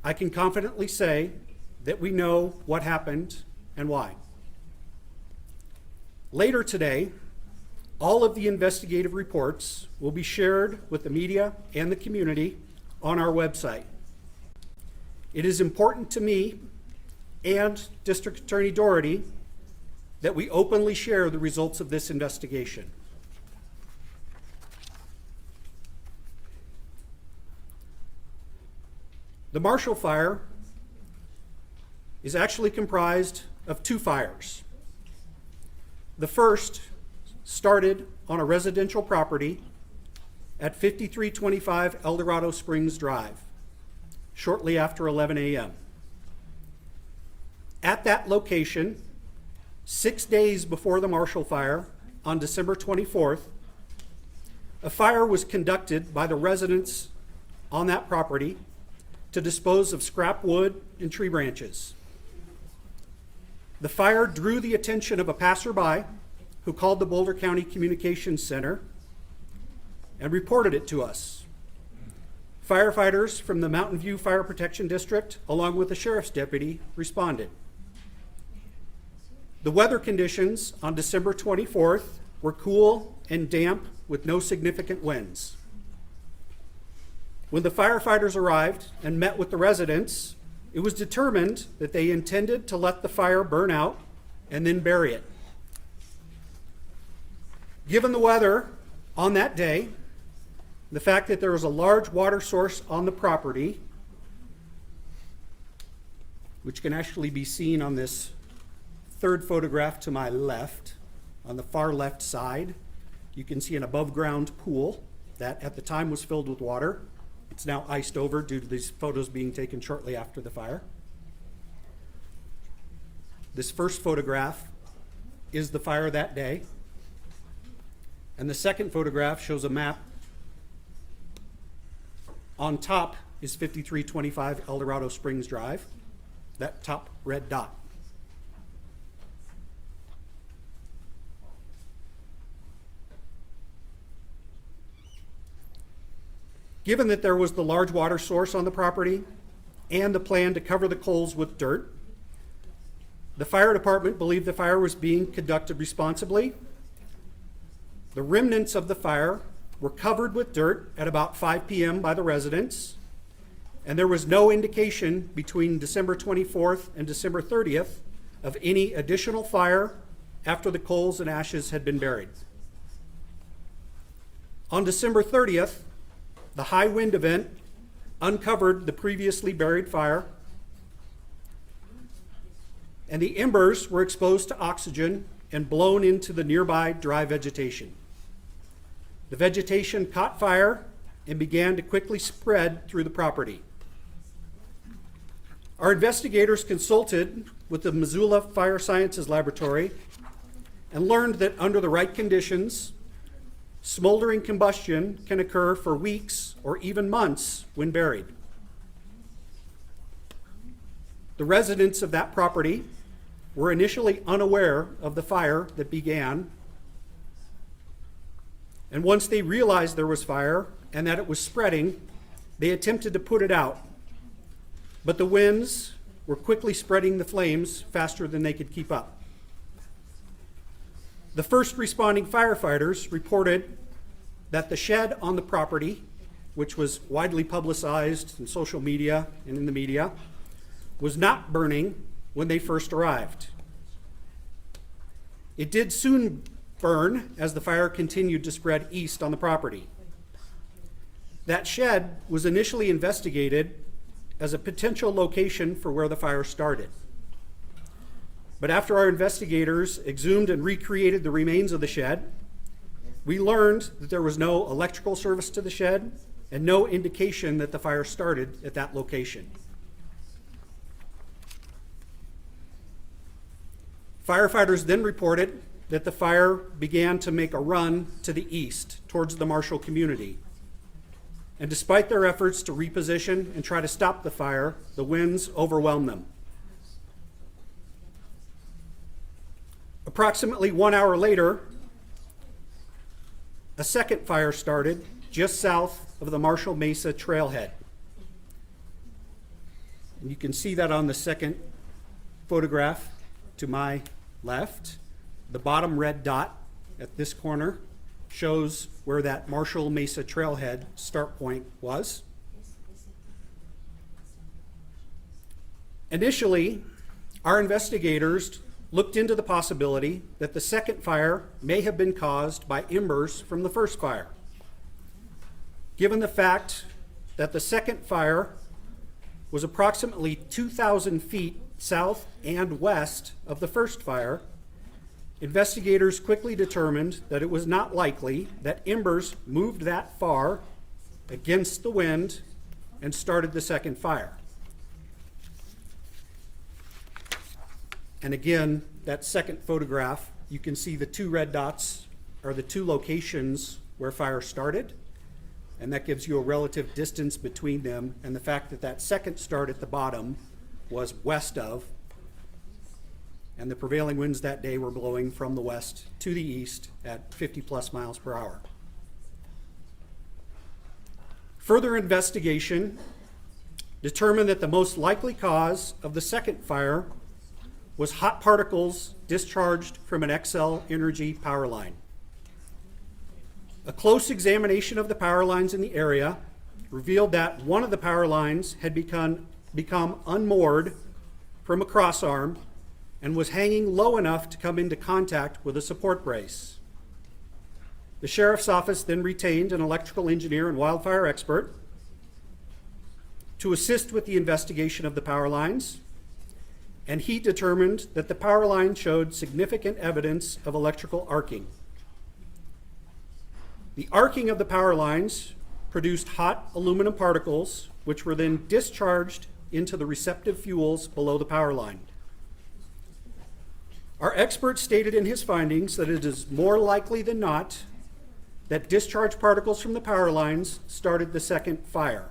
I can confidently say that we know what happened and why. Later today, all of the investigative reports will be shared with the media and the community on our website. It is important to me and District Attorney Doherty that we openly share the results of this investigation. The Marshall Fire is actually comprised of two fires. The first started on a residential property at 5325 Eldorado Springs Drive, shortly after 11 a.m. At that location, 6 days before the Marshall Fire, on December 24th, a fire was conducted by the residents on that property to dispose of scrap wood and tree branches. The fire drew the attention of a passerby who called the Boulder County Communications Center and reported it to us. Firefighters from the Mountain View Fire Protection District, along with the sheriff's deputy, responded. The weather conditions on December 24th were cool and damp with no significant winds. When the firefighters arrived and met with the residents, it was determined that they intended to let the fire burn out and then bury it. Given the weather on that day, the fact that there was a large water source on the property, which can actually be seen on this third photograph to my left, on the far left side, you can see an above ground pool that at the time was filled with water. It's now iced over due to these photos being taken shortly after the fire. This first photograph is the fire that day. And the second photograph shows a map. On top is 5325 Eldorado Springs Drive, that top red dot. Given that there was the large water source on the property and the plan to cover the coals with dirt, the fire department believed the fire was being conducted responsibly. The remnants of the fire were covered with dirt at about 5 p.m. by the residents, and there was no indication between December 24th and December 30th of any additional fire after the coals and ashes had been buried. On December 30th, the high wind event uncovered the previously buried fire, and the embers were exposed to oxygen and blown into the nearby dry vegetation. The vegetation caught fire and began to quickly spread through the property. Our investigators consulted with the Missoula Fire Sciences Laboratory and learned that under the right conditions, smoldering combustion can occur for weeks or even months when buried. The residents of that property were initially unaware of the fire that began, and once they realized there was fire and that it was spreading, they attempted to put it out. But the winds were quickly spreading the flames faster than they could keep up. The first responding firefighters reported that the shed on the property, which was widely publicized in social media and in the media, was not burning when they first arrived. It did soon burn as the fire continued to spread east on the property. That shed was initially investigated as a potential location for where the fire started. But after our investigators exhumed and recreated the remains of the shed, we learned that there was no electrical service to the shed and no indication that the fire started at that location. Firefighters then reported that the fire began to make a run to the east towards the Marshall community. And despite their efforts to reposition and try to stop the fire, the winds overwhelmed them. Approximately 1 hour later, a second fire started just south of the Marshall Mesa trailhead. And you can see that on the second photograph to my left. The bottom red dot at this corner shows where that Marshall Mesa trailhead start point was. Initially, our investigators looked into the possibility that the second fire may have been caused by embers from the first fire. Given the fact that the second fire was approximately 2,000 feet south and west of the first fire, investigators quickly determined that it was not likely that embers moved that far against the wind and started the second fire. And again, that second photograph, you can see the two red dots are the two locations where fire started, and that gives you a relative distance between them, and the fact that that second start at the bottom was west of, and the prevailing winds that day were blowing from the west to the east at 50 plus miles per hour. Further investigation determined that the most likely cause of the second fire was hot particles discharged from an Xcel Energy power line. A close examination of the power lines in the area revealed that one of the power lines had become unmoored from a crossarm and was hanging low enough to come into contact with a support brace. The sheriff's office then retained an electrical engineer and wildfire expert to assist with the investigation of the power lines, and he determined that the power line showed significant evidence of electrical arcing. The arcing of the power lines produced hot aluminum particles, which were then discharged into the receptive fuels below the power line. Our expert stated in his findings that it is more likely than not that discharged particles from the power lines started the second fire.